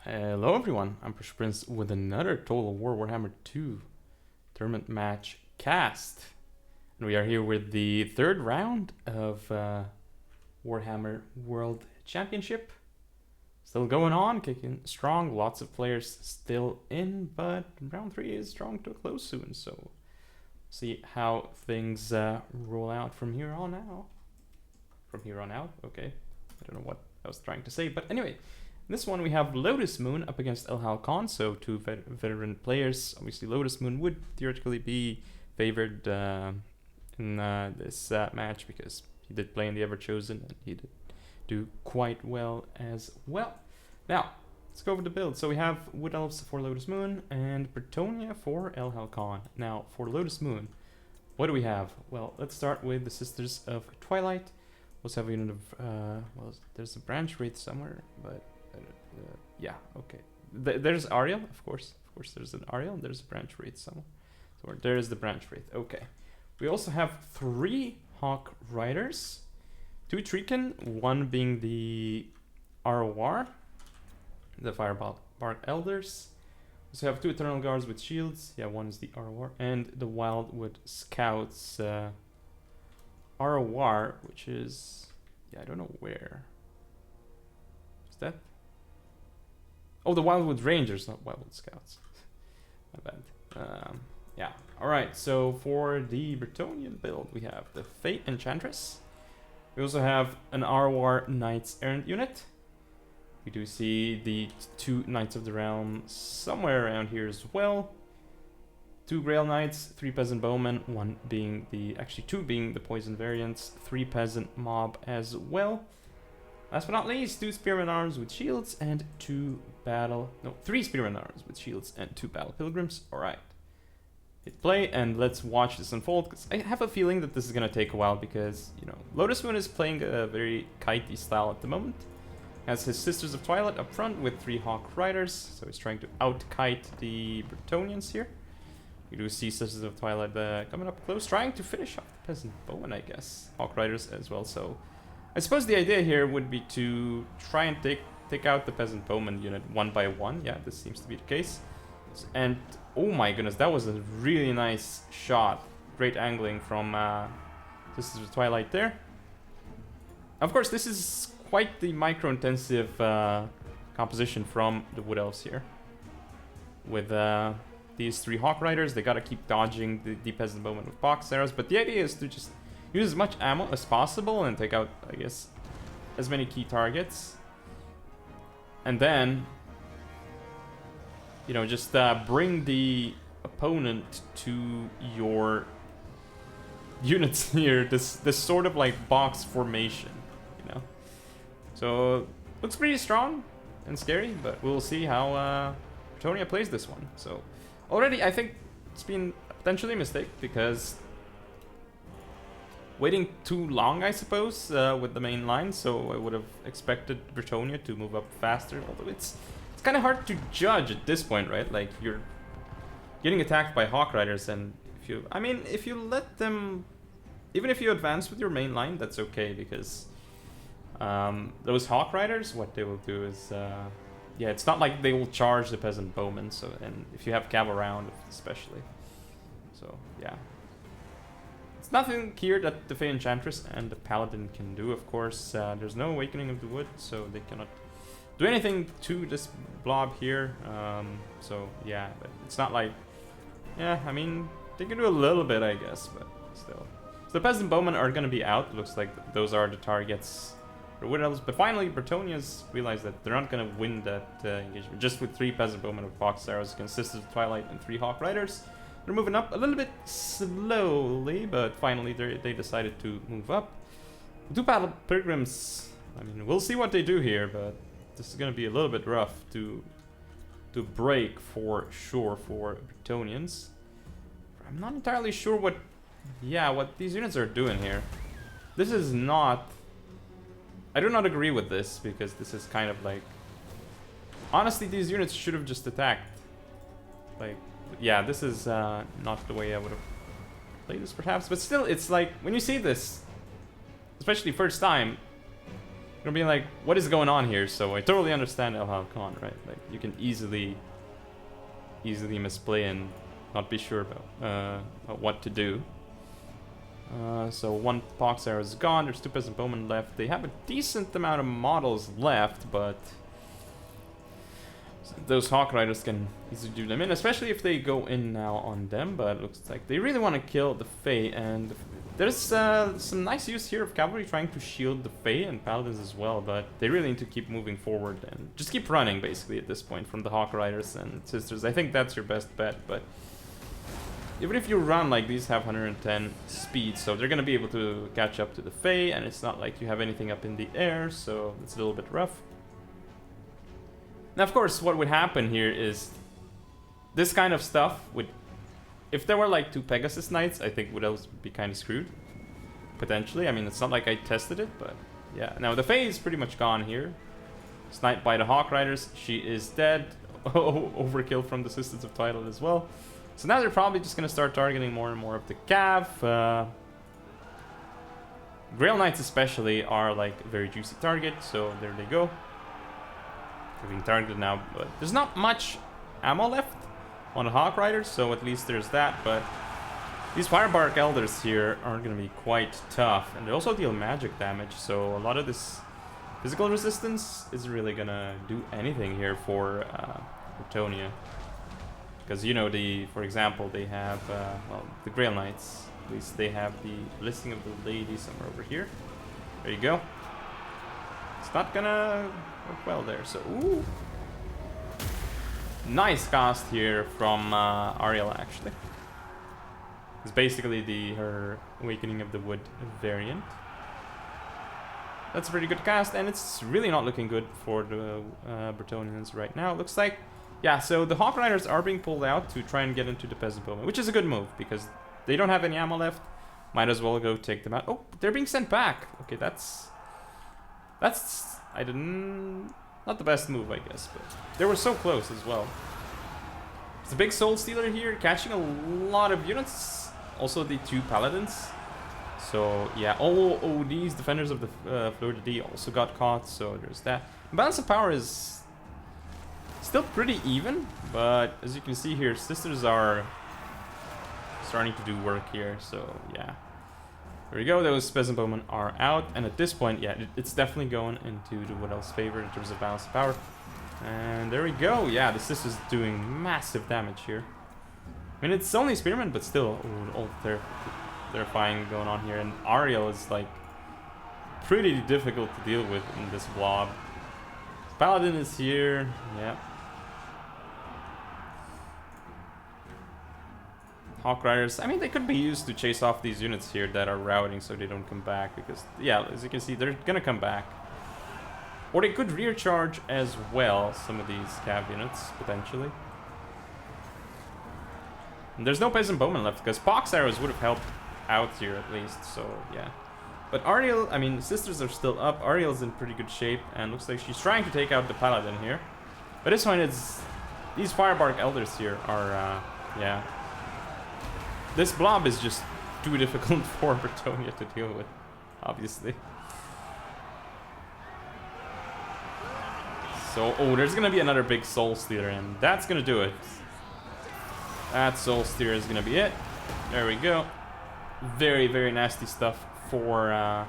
Hello everyone, I'm PrussianPrince with another Total War Warhammer 2 tournament match cast. And we are here with the third round of Warhammer World Championship. Still going on, kicking strong, lots of players still in, but round 3 is drawing to a close soon, so see how things roll out from here on out. From here on out, okay. I don't know what I was trying to say, but anyway. In this one we have Lotus Moon up against ElHalcon, so two veteran players. Obviously Lotus Moon would theoretically be favored in this match because he did play in the Everchosen and he did do quite well as well. Now, let's go over the build. So we have Wood Elves for Lotus Moon and Bretonnia for ElHalcon. Now, for Lotus Moon, what do we have? Well, let's start with the Sisters of Twilight. We also have a unit of, well, there's a branch wraith somewhere, but yeah, okay. There's Ariel, of course. Of course, there's an Ariel and there's a branch wraith somewhere. So there's the branch wraith. Okay. We also have 3 Hawk Riders, 2 Treekin, one being the ROR, the Firebark Elders. We also have 2 Eternal Guards with shields. Yeah, one is the ROR, and the Wildwood Scouts ROR, which is, yeah, I don't know where. Is that? Oh, the Wildwood Rangers, not Wildwood Scouts. My bad. Yeah. Alright, so for the Bretonian build, we have the Fate Enchantress. We also have an ROR Knights Errant unit. We do see the 2 Knights of the Realm somewhere around here as well. 2 Grail Knights, 3 Peasant Bowmen, 1 being the, actually 2 being the Poison variants, 3 Peasant Mob as well. Last but not least, 2 Spearman Arms with shields and 3 Spearman Arms with shields and 2 Battle Pilgrims. Alright. Hit play and let's watch this unfold, because I have a feeling that this is going to take a while because, you know, Lotus Moon is playing a very kitey style at the moment. Has his Sisters of Twilight up front with 3 Hawk Riders, so he's trying to out-kite the Bretonians here. We do see Sisters of Twilight coming up close, trying to finish off the Peasant Bowman, I guess. Hawk Riders as well, so I suppose the idea here would be to try and take out the Peasant Bowman unit one by one. Yeah, this seems to be the case. And oh my goodness, that was a really nice shot. Great angling from Sisters of Twilight there. Of course, this is quite the micro-intensive composition from the Wood Elves here. With these 3 Hawk Riders, they gotta keep dodging the Peasant Bowman with box arrows, but the idea is to just use as much ammo as possible and take out, I guess, as many key targets. And then, you know, just bring the opponent to your units here. This sort of like box formation, you know. So, looks pretty strong and scary, but we'll see how Bretonnia plays this one. So, already I think it's been potentially a mistake because waiting too long, I suppose, with the main line, so I would have expected Bretonnia to move up faster, although it's kind of hard to judge at this point, right? Like, you're getting attacked by Hawk Riders, and if you let them, even if you advance with your main line, that's okay, because those Hawk Riders, what they will do is, yeah, it's not like they will charge the Peasant Bowmen, so, and if you have cav around, especially, so, yeah. It's nothing here that the Fey Enchantress and the Paladin can do, of course. There's no Awakening of the Wood, so they cannot do anything to this blob here. So, yeah, but it's not like... Yeah, I mean, they can do a little bit, I guess, but still. So the Peasant Bowmen are going to be out. Looks like those are the targets for Wood Elves. But finally, Bretonia's realized that they're not going to win that engagement. Just with 3 Peasant Bowmen with box arrows against Sisters of Twilight and 3 Hawk Riders. They're moving up a little bit slowly, but finally they decided to move up. 2 Battle Pilgrims, I mean, we'll see what they do here, but this is going to be a little bit rough to break for sure for Bretonians. I'm not entirely sure what these units are doing here. This is not... I do not agree with this, because this is kind of like... Honestly, these units should have just attacked. Like... Yeah, this is not the way I would have played this, perhaps. But still, it's like, when you see this, especially first time, You're being like, what is going on here? So I totally understand ElHalcon, right? Like, you can easily misplay and not be sure about what to do. So one Pox arrow is gone. There's 2 Peasant Bowmen left. They have a decent amount of models left, but those Hawk Riders can easily do them in, especially if they go in now on them. But it looks like they really want to kill the Fae, and there's some nice use here of cavalry trying to shield the Fae and Paladins as well. But they really need to keep moving forward and just keep running basically at this point from the Hawk Riders and Sisters. I think that's your best bet, but even if you run, like, these have 110 speed, so they're gonna be able to catch up to the Fae, and it's not like you have anything up in the air, so it's a little bit rough. Now, of course, what would happen here is this kind of stuff would... If there were, like, 2 Pegasus Knights, I think Wood Elves would be kind of screwed. Potentially. I mean, it's not like I tested it, but yeah. Now, the Fae is pretty much gone here. Sniped by the Hawk Riders. She is dead. Overkill from the Sisters of Twilight as well. So now they're probably just going to start targeting more and more of the Cav. Grail Knights especially are like a very juicy target, so there they go. They're being targeted now, but there's not much ammo left on the Hawk Riders, so at least there's that. But these Firebark Elders here are going to be quite tough, and they also deal magic damage, so a lot of this physical resistance isn't really going to do anything here for Bretonnia. Because, you know, for example, they have, well, the Grail Knights, at least they have the listing of the lady somewhere over here. There you go. It's not gonna work well there, so, ooh. Nice cast here from Ariel, actually. It's basically her Awakening of the Wood variant. That's a pretty good cast, and it's really not looking good for the Bretonnians right now. It looks like, yeah, so the Hawk Riders are being pulled out to try and get into the Peasant Bowmen, which is a good move, because they don't have any ammo left. Might as well go take them out. Oh, they're being sent back. Okay, that's I didn't... Not the best move, I guess, but they were so close as well. It's a big Soul Stealer here, catching a lot of units. Also the 2 Paladins. So, yeah, all these Defenders of the Fleur de Dys also got caught, so there's that. Balance of power is still pretty even, but as you can see here, Sisters are starting to do work here, so yeah. There we go, those Peasant Bowmen are out, and at this point, yeah, it's definitely going into the Wood Elves' favor in terms of balance of power. And there we go, yeah, the Sisters doing massive damage here. I mean, it's only Spearmen, but still, all terrifying going on here, and Ariel is like pretty difficult to deal with in this blob. Paladin is here, yeah. Hawk Riders, I mean, they could be used to chase off these units here that are routing so they don't come back, because, yeah, as you can see, they're gonna come back. Or they could rear charge as well, some of these cav units, potentially. And there's no Peasant Bowman left, because Pox arrows would have helped out here at least, so yeah. But Ariel, I mean, Sisters are still up. Ariel's in pretty good shape, and looks like she's trying to take out the Paladin here. But this one is... These Firebark Elders here are, yeah. This blob is just too difficult for Bretonnia to deal with, obviously. So, oh, there's gonna be another big Soul Stealer, and that's gonna do it. That Soul Stealer is gonna be it. There we go. Very, very nasty stuff for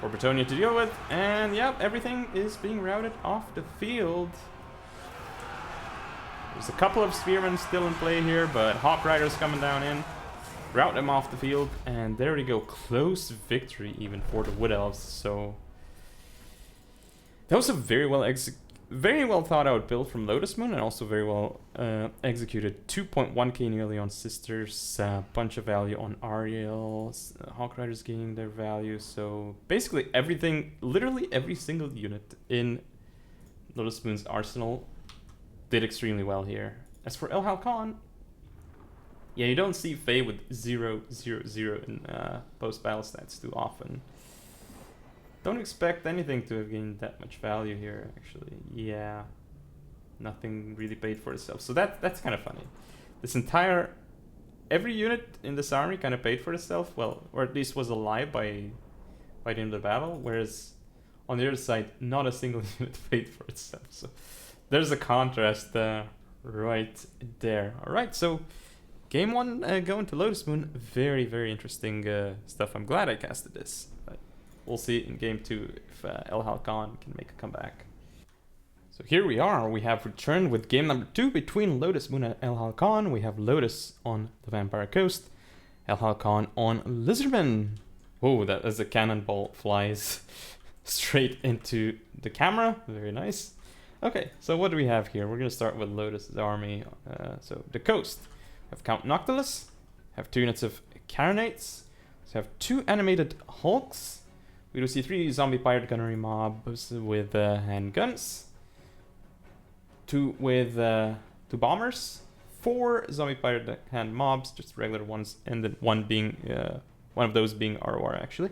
Bretonnia to deal with. And, yep, everything is being routed off the field. There's a couple of Spearmen still in play here, but Hawk Riders coming down in. Route them off the field, and there we go. Close victory even for the Wood Elves, so... That was a very well thought out build from Lotus Moon, and also very well executed. 2.1k nearly on Sisters, bunch of value on Ariel, Hawk Riders gaining their value, so basically everything, literally every single unit in Lotus Moon's arsenal did extremely well here. As for ElHalcon, yeah, you don't see Fae with 0, 0, 0 in post-battle stats too often. Don't expect anything to have gained that much value here, actually. Yeah, nothing really paid for itself. So that's kind of funny. This entire... Every unit in this army kind of paid for itself, well, or at least was alive by the end of the battle, whereas on the other side, not a single unit paid for itself. So there's a contrast right there. All right, so game 1 going to Lotus Moon. Very, very interesting stuff. I'm glad I casted this. But we'll see in game 2 if ElHalcon can make a comeback. So here we are. We have returned with game number 2 between Lotus Moon and ElHalcon. We have Lotus on the Vampire Coast, ElHalcon on Lizardman. Oh, that as a cannonball flies straight into the camera. Very nice. Okay, so what do we have here? We're going to start with Lotus's army. So the coast. We have Count Noctilus. Have 2 units of Carronates. So we have 2 animated Hulks. We do see 3 zombie pirate gunnery mobs with handguns. 2 with 2 bombers. 4 zombie pirate hand mobs, just regular ones, and then one being one of those being ROR actually.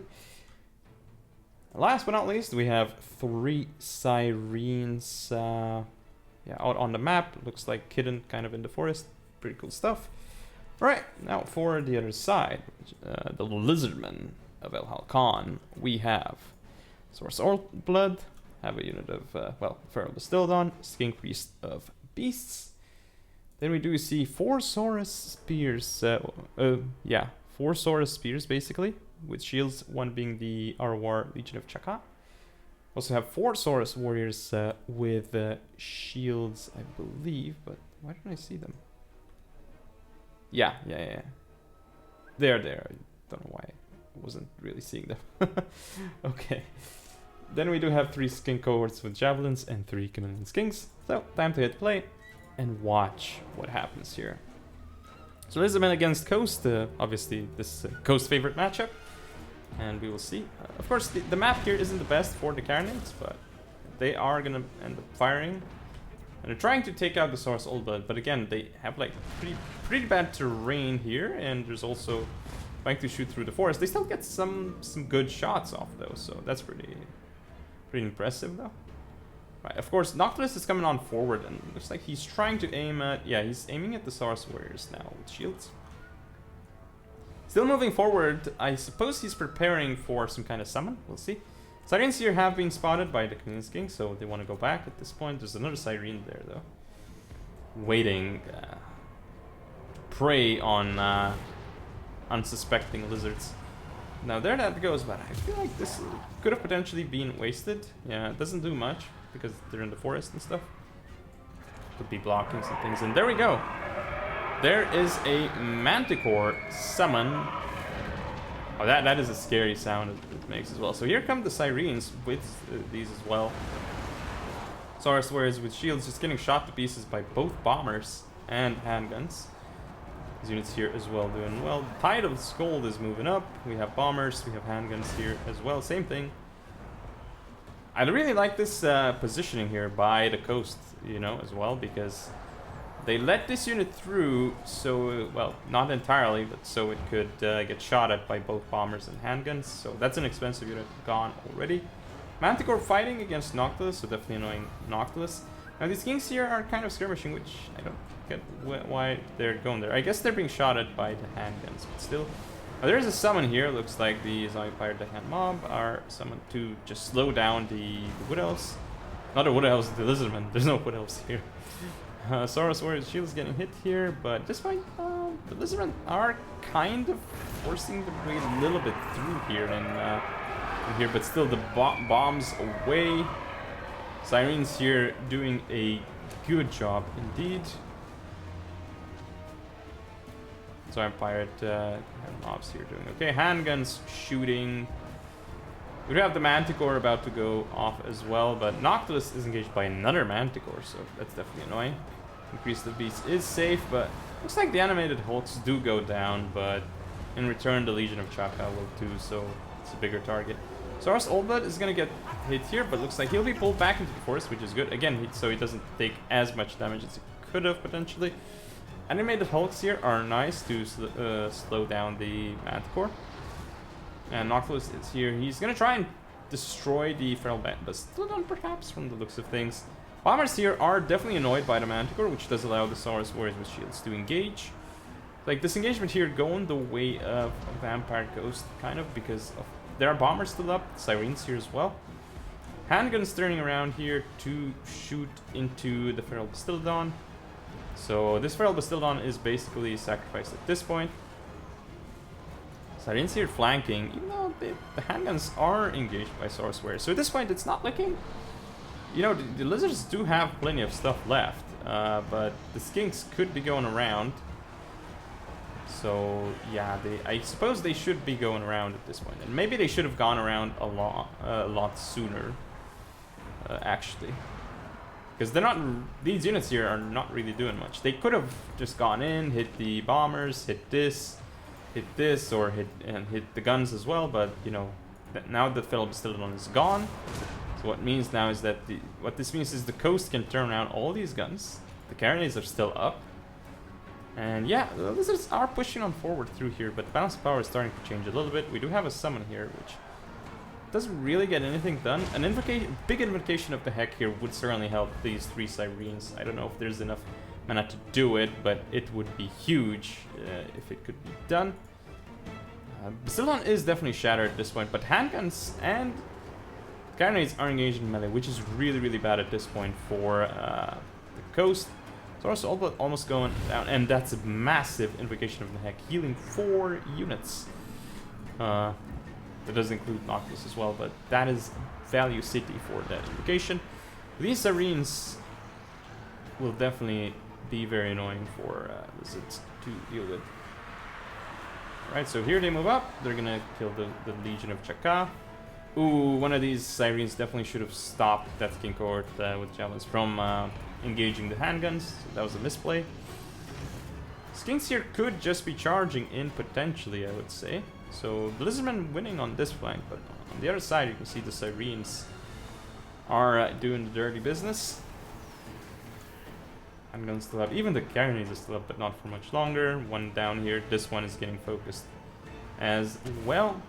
Last but not least, we have 3 sirens out on the map. Looks like hidden kind of in the forest. Pretty cool stuff. Alright, now for the other side, the Lizardman of ElHalcon, we have Source Blood, have a unit of, Feral Distildon, Skink Priest of Beasts. Then we do see 4 Saurus Spears, 4 Saurus Spears basically, with shields, one being the ROR Legion of Chaka. Also have 4 Saurus Warriors with shields, I believe, but why don't I see them? Yeah. There. I don't know why I wasn't really seeing them. Okay. Then we do have 3 skink cohorts with javelins and 3 chameleon skinks. So, time to hit play and watch what happens here. So Lizardman against Coast, obviously this Coast favorite matchup. And we will see. Of course, the map here isn't the best for the Carronates, but they are going to end up firing. And they're trying to take out the Source Old Blood, but again, they have like pretty bad terrain here, and there's also trying to shoot through the forest. They still get some good shots off though, so that's pretty impressive though. Right, of course, Noctilus is coming on forward, and looks like he's trying to aim at... Yeah, he's aiming at the Saurus Warriors now with shields. Still moving forward, I suppose he's preparing for some kind of summon. We'll see. Sirens here have been spotted by the Chameleon King, so they want to go back at this point. There's another Siren there, though. Waiting to prey on unsuspecting lizards. Now, there that goes, but I feel like this could have potentially been wasted. Yeah, it doesn't do much, because they're in the forest and stuff. Could be blocking some things, and there we go. There is a Manticore summon. Oh, that is a scary sound it makes as well. So here come the Sirens with these as well. Saurus Warriors with shields just getting shot to pieces by both bombers and handguns. These units here as well doing well. The Tide of Scold is moving up. We have bombers, we have handguns here as well. Same thing. I really like this positioning here by the coast, you know, as well, because they let this unit through, so, well, not entirely, but so it could get shot at by both bombers and handguns. So that's an expensive unit gone already. Manticore fighting against Noctilus, so definitely annoying Noctilus. Now these kings here are kind of skirmishing, which I don't get why they're going there. I guess they're being shot at by the handguns, but still. There is a summon here. Looks like the Zombie Pirate the Hand Mob are summoned to just slow down the Wood Elves. Not the Wood Elves, the Lizardmen. There's no Wood Elves here. Saurus Warriors shield is getting hit here, but despite the Lizardmen are kind of forcing the way a little bit through here and here, but still the bombs away. Sirens here doing a good job indeed. Zombie Pirate mobs here doing okay. Handguns shooting. We do have the Manticore about to go off as well, but Noctilus is engaged by another Manticore, so that's definitely annoying. Increase the beast is safe, but looks like the animated Hulks do go down, but in return the Legion of Chaka will too, so it's a bigger target. Saurus Old Blood is going to get hit here, but looks like he'll be pulled back into the forest, which is good. Again, so he doesn't take as much damage as he could have potentially. Animated Hulks here are nice to slow down the Manticore. And Noctilus is here. He's going to try and destroy the Feral Distildon, perhaps, from the looks of things. Bombers here are definitely annoyed by the Manticore, which does allow the Saurus Warriors with shields to engage. Like, this engagement here going the way of a Vampire Ghost, kind of, because of, there are bombers still up, Sirens here as well. Handguns turning around here to shoot into the Feral Bastildon. So this Feral Bastildon is basically sacrificed at this point. Sirens here flanking, even though the handguns are engaged by Sourceware. So at this point, it's not looking... You know, the lizards do have plenty of stuff left, but the skinks could be going around. So yeah, I suppose they should be going around at this point, and maybe they should have gone around a lot sooner, actually, because they're not. These units here are not really doing much. They could have just gone in, hit the bombers, hit this, or hit the guns as well. But you know, now the Feral Bastildon is gone. So what it means now is that what this means is the coast can turn around all these guns. The Carronades are still up. And yeah, the lizards are pushing on forward through here, but the balance of power is starting to change a little bit. We do have a summon here, which doesn't really get anything done. An big invocation of the Heck here would certainly help these 3 Sirens. I don't know if there's enough mana to do it, but it would be huge if it could be done. Bastildon is definitely shattered at this point, but handguns and Carronades are engaged in melee, which is really, really bad at this point for the coast. So also almost going down, and that's a massive invocation of the Heck, healing 4 units. That does include Noctis as well, but that is value city for that invocation. These Sirens will definitely be very annoying for lizards to deal with. Alright, so here they move up. They're gonna kill the Legion of Chaka. Ooh, one of these Sirens definitely should have stopped that skin cohort with javelins from engaging the handguns. So that was a misplay. Skinks here could just be charging in potentially, I would say. So the Lizardmen winning on this flank, but on the other side you can see the Sirens are doing the dirty business. Handguns still up, even the Carronades are still up, but not for much longer. One down here, this one is getting focused as well.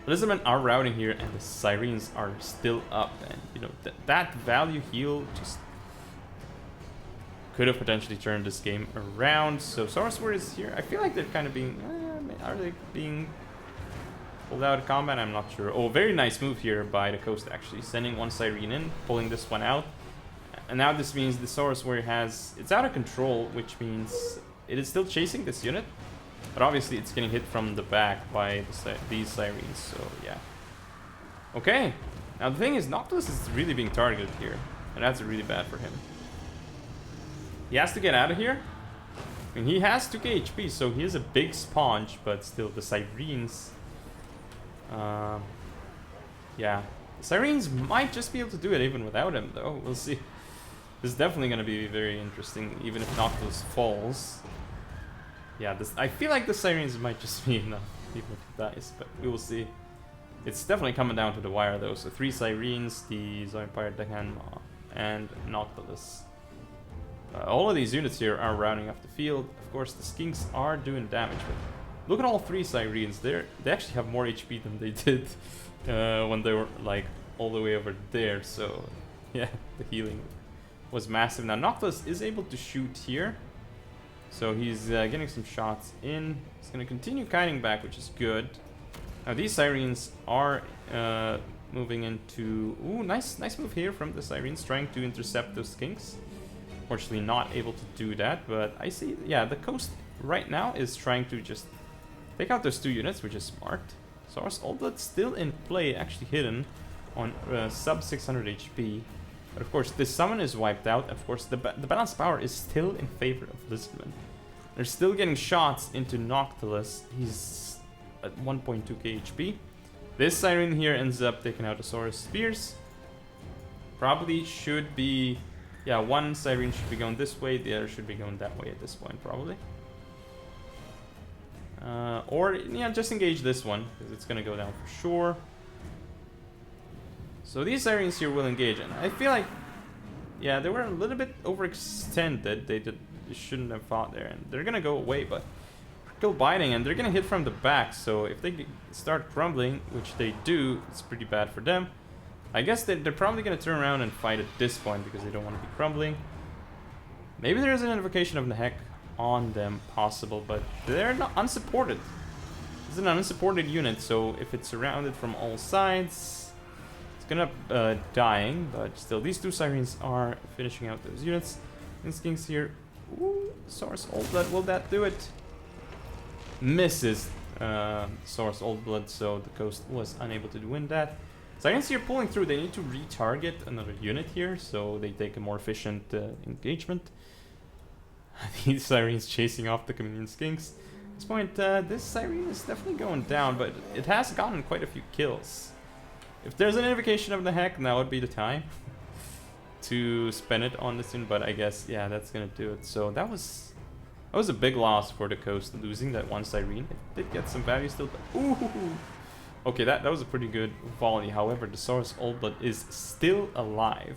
The Lizardmen are routing here, and the Sirens are still up, and you know that value heal just could have potentially turned this game around. So Sourceware is here. I feel like they're kind of being, are they being pulled out of combat? I'm not sure. Oh, very nice move here by the coast, actually sending one Siren in, pulling this one out, and now this means the Sourceware it's out of control, which means it is still chasing this unit. But obviously it's getting hit from the back by these Sirens, so yeah. Okay, now the thing is, Noctis is really being targeted here, and that's really bad for him. He has to get out of here. I mean, he has 2k HP, so he is a big sponge, but still the Sirens... yeah, the Sirens might just be able to do it even without him, though. We'll see. This is definitely going to be very interesting, even if Noctis falls. Yeah, I feel like the Sirens might just be enough, even if he dies, but we will see. It's definitely coming down to the wire, though. So 3 Sirens, the Zombie Daganma, and Nautilus. All of these units here are rounding off the field. Of course, the Skinks are doing damage, but look at all 3 Sirens. They actually have more HP than they did when they were like all the way over there. So yeah, the healing was massive. Now Noctilus is able to shoot here. So he's getting some shots in. He's going to continue kiting back, which is good. Now these Sirens are moving into... Ooh, nice move here from the Sirens, trying to intercept those Skinks. Fortunately not able to do that, but I see... Yeah, the coast right now is trying to just take out those 2 units, which is smart. Source Oldblood still in play, actually hidden on sub 600 HP. But of course, this summon is wiped out. Of course, the balance power is still in favor of Lizardman. They're still getting shots into Noctilus. He's at 1.2k HP. This Siren here ends up taking out the Saurus Spears. Probably should be... Yeah, one Siren should be going this way, the other should be going that way at this point, probably. Or, yeah, just engage this one, because it's going to go down for sure. So these Sirens here will engage, and I feel like, yeah, they were a little bit overextended. They shouldn't have fought there, and they're gonna go away, but still biting, and they're gonna hit from the back. So if they start crumbling, which they do, it's pretty bad for them. I guess they're probably gonna turn around and fight at this point because they don't want to be crumbling. Maybe there's an invocation of the Heck on them possible, but they're not unsupported. This is an unsupported unit, so if it's surrounded from all sides, it's gonna dying, but still, these two Sirens are finishing out those units. Instincts here. Ooh, Source Old Blood, will that do it? Misses Source Old Blood, so the Coast was unable to win that. Sirens here pulling through, they need to retarget another unit here, so they take a more efficient engagement. These Sirens chasing off the Chameleon Skinks. At this point, this Siren is definitely going down, but it has gotten quite a few kills. If there's an invocation of the heck, now would be the time to spend it on this one, but I guess, yeah, that's gonna do it. So that was a big loss for the Coast, losing that one Siren. It did get some value still, but ooh! Okay, that was a pretty good volley. However, the Source Old Blood is still alive.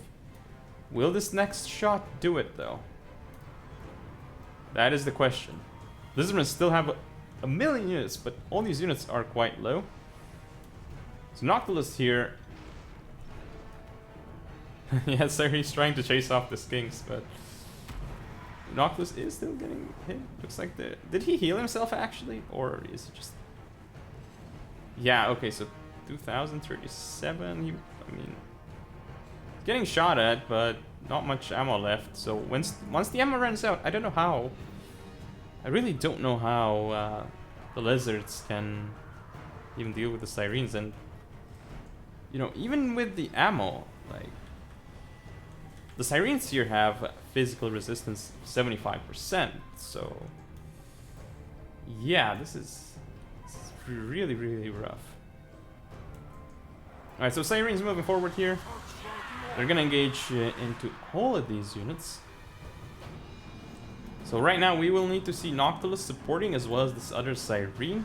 Will this next shot do it, though? That is the question. Lizardmen still have a million units, but all these units are quite low. So Noctilus here... yeah, so he's trying to chase off the Skinks, but... Noctilus is still getting hit. Looks like the... Did he heal himself, actually? Or is he just... Yeah, okay, so 2037, I mean... Getting shot at, but not much ammo left. So once the ammo runs out, I don't know how... I really don't know how the Lizards can even deal with the Sirens. And, you know, even with the ammo, like... The Sirens here have physical resistance 75%, so... Yeah, this is really, really rough. Alright, so Sirens moving forward here. They're gonna engage into all of these units. So right now we will need to see Noctilus supporting as well as this other Siren.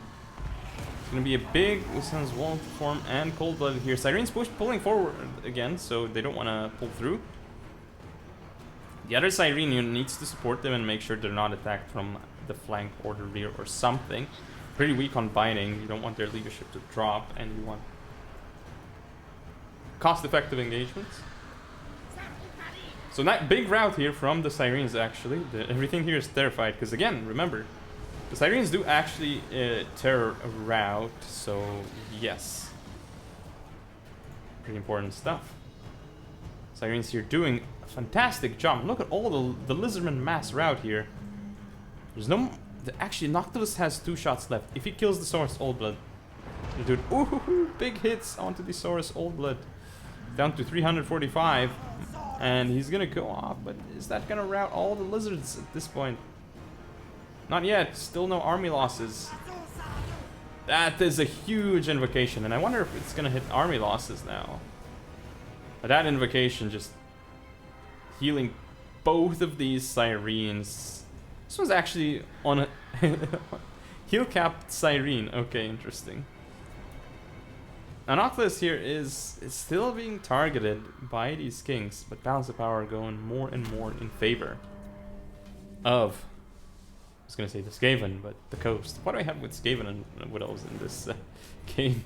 It's gonna be a big Wissan's Wall form and Cold Blood here. Siren's pulling forward again, so they don't want to pull through. The other Siren unit needs to support them and make sure they're not attacked from the flank or the rear or something. Pretty weak on biting. You don't want their leadership to drop, and you want cost-effective engagements. So that big rout here from the Sirens, actually. Everything here is terrified, because again, remember, the Sirens do actually terror a rout, so yes. Pretty important stuff. Sirens here doing a fantastic job. Look at all the Lizardman mass rout here. There's no... Actually, Noctilus has 2 shots left. If he kills the Source Old Blood, dude, ooh, big hits onto the Source Old Blood. Down to 345. And he's gonna go off, but is that gonna rout all the Lizards at this point? Not yet. Still no army losses. That is a huge invocation, and I wonder if it's gonna hit army losses now. But that invocation just healing both of these Sirens. This was actually on a heal capped Siren. Okay, interesting. Now Noctilus here is still being targeted by these Kings, but balance of power going more and more in favor of, I was gonna say the Skaven, but the Coast. What do I have with Skaven and Widows in this game?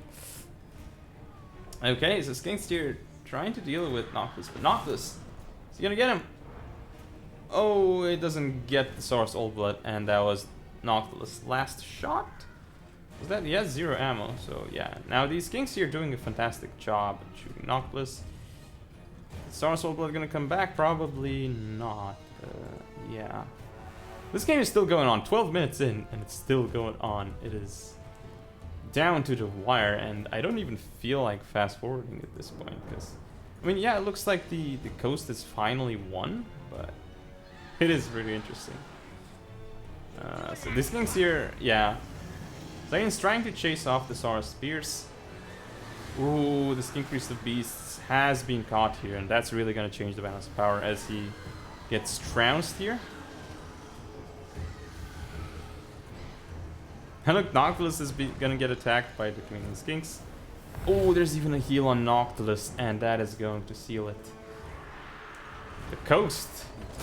Okay, so Skinks here trying to deal with Noctilus, but Noctilus, is he gonna get him? Oh, it doesn't get the Source Old Blood, and that was Noctilus' last shot? Was that? He has 0 ammo, so yeah. Now these Kings here are doing a fantastic job at shooting Noctilus. Is Source Old Blood gonna come back? Probably not. Yeah. This game is still going on. 12 minutes in, and it's still going on. It is down to the wire, and I don't even feel like fast forwarding at this point, because I mean, yeah, it looks like the Coast is finally won, but it is really interesting. So these Kings here, yeah. Zayn's trying to chase off the Saurus Spears. Ooh, the Skink Priest of Beasts has been caught here, and that's really going to change the balance of power as he gets trounced here. And look, Noctilus is going to get attacked by the Chameleon Skinks. Oh, there's even a heal on Noctilus, and that is going to seal it. The Coast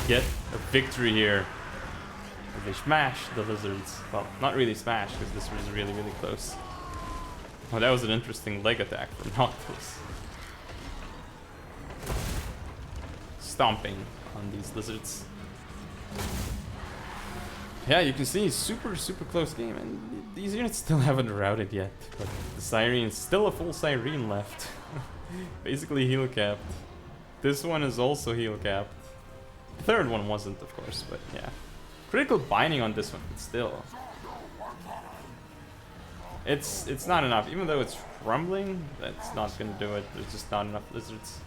get a victory here. They smash the Lizards. Well, not really smash, because this was really, really close. Oh, that was an interesting leg attack from Noctilus. Stomping on these Lizards. Yeah, you can see super, super close game, and these units still haven't routed yet. But the Siren, still a full Siren left. Basically heal capped. This one is also heal capped. The third one wasn't, of course, but yeah. Critical binding on this one, but still. It's not enough. Even though it's rumbling, that's not gonna do it. There's just not enough lizards.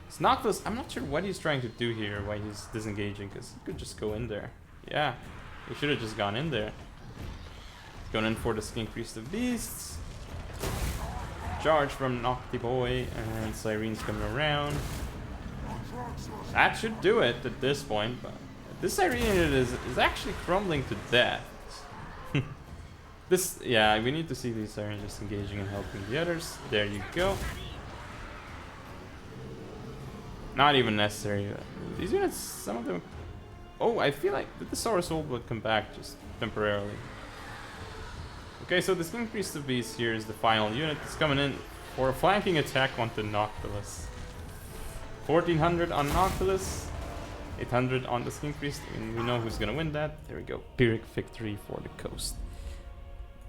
It's Noctilus. I'm not sure what he's trying to do here, why he's disengaging, because he could just go in there. Yeah, he should have just gone in there. He's going in for the Skink Priest of Beasts. Charge from Nocti Boy, and Sirene's coming around. That should do it at this point, but this Sirene is actually crumbling to death. This, yeah, we need to see these Sirens just engaging and helping the others. There you go. Not even necessary. These units, some of them... Oh, I feel like the Saurus Hold would come back just temporarily. Okay, so the Skink Priest of Beasts here is the final unit. It's coming in for a flanking attack onto Noctilus. 1400 on Noctilus, 800 on the Skink Priest, and we know who's gonna win that. There we go, Pyrrhic victory for the coast.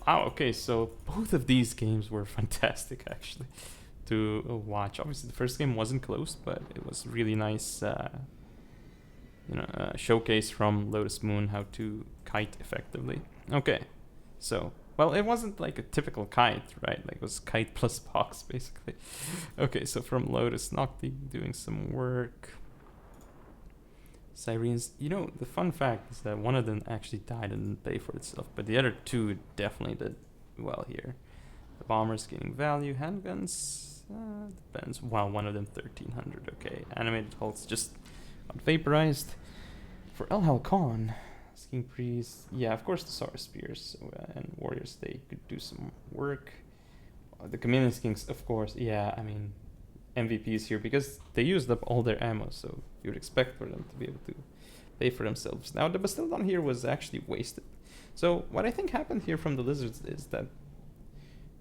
Oh, okay, so both of these games were fantastic actually to watch. Obviously the first game wasn't close, but it was really nice, showcase from Lotus Moon how to kite effectively. Okay, so, well, it wasn't like a typical kite, right? Like it was kite plus box basically. Okay, so from Lotus, Nocti doing some work. Sirenes, you know, the fun fact is that one of them actually died and didn't pay for itself, but the other two definitely did well here. The bombers gaining value, handguns, depends. Wow, one of them 1300, okay. Animated hulks just got vaporized. For ElHalcon, Skink Priest, yeah, of course the Saurus Spears and Warriors, they could do some work. The Chameleon Skinks, of course, yeah, I mean, MVPs here because they used up all their ammo, so you would expect for them to be able to pay for themselves. Now the Bastildon here was actually wasted. So what I think happened here from the Lizards is that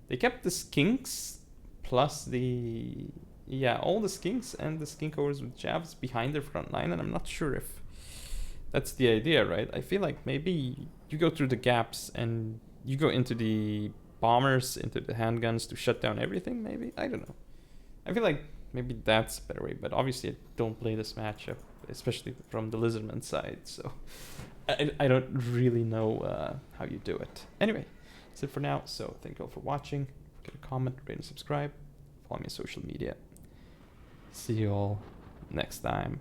they kept the Skinks plus the... yeah, all the Skinks and the Skinkors with jabs behind their front line, and I'm not sure if that's the idea, right? I feel like maybe you go through the gaps and you go into the bombers, into the handguns to shut down everything, maybe? I don't know. I feel like maybe that's a better way, but obviously I don't play this matchup, especially from the Lizardman side, so I don't really know how you do it. Anyway, that's it for now, so thank you all for watching. Get a comment, rate and subscribe. Follow me on social media. See you all next time.